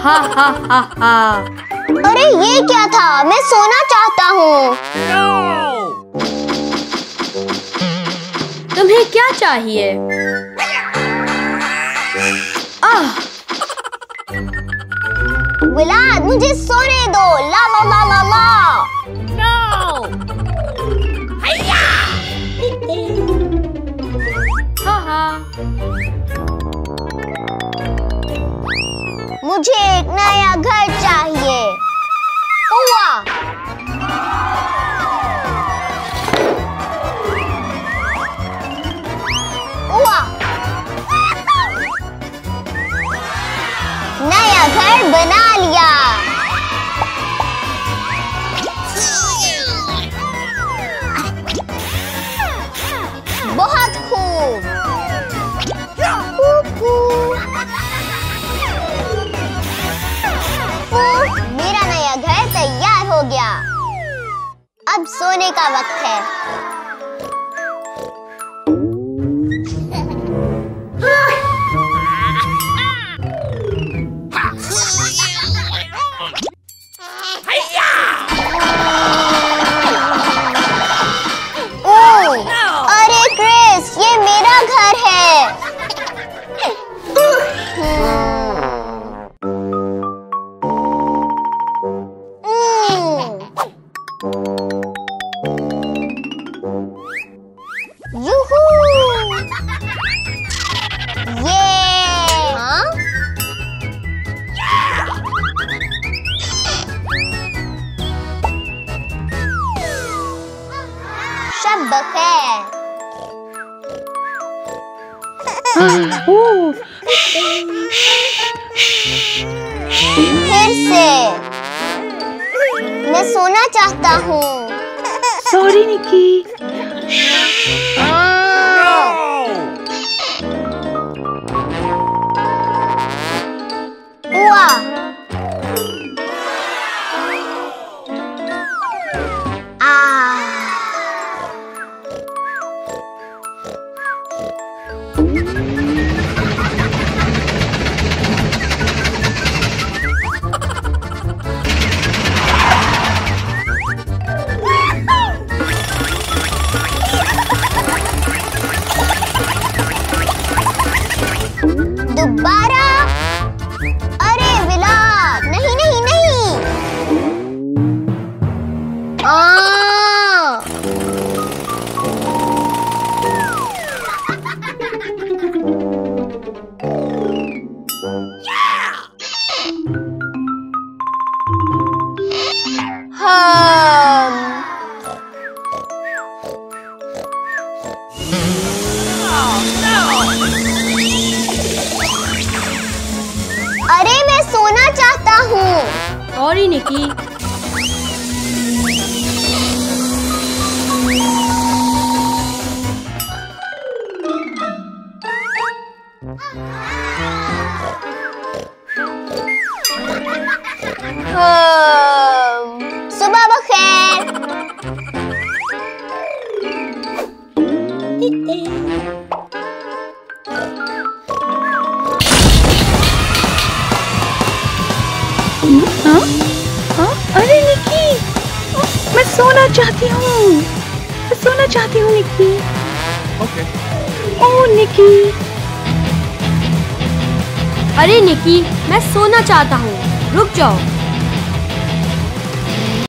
हा हा हा हा। अरे ये क्या था? मैं सोना चाहता हूँ। तुम्हें क्या चाहिए? विलाद, मुझे सोने दो। ला ला ला ला ला। मुझे एक नया घर चाहिए। हुआ। हुआ। नया घर बना लिया। बहुत खूब। मेरा नया घर तैयार हो गया। अब सोने का वक्त है। अरे क्रिस, ये मेरा घर है। यूहू! ये हाँ? शब बखैर। फिर से मैं सोना चाहता हूँ। सॉरी निकी। हुआ। दोबारा। अरे विलाद, नहीं नहीं नहीं। अरे मैं सोना चाहता हूँ। सॉरी निकी। सुबह बखैर। अरे निकी, मैं सोना चाहती हूँ। मैं सोना चाहती हूँ निकी। Okay. ओह निकी। अरे निकी, मैं सोना चाहता हूँ। रुक जाओ।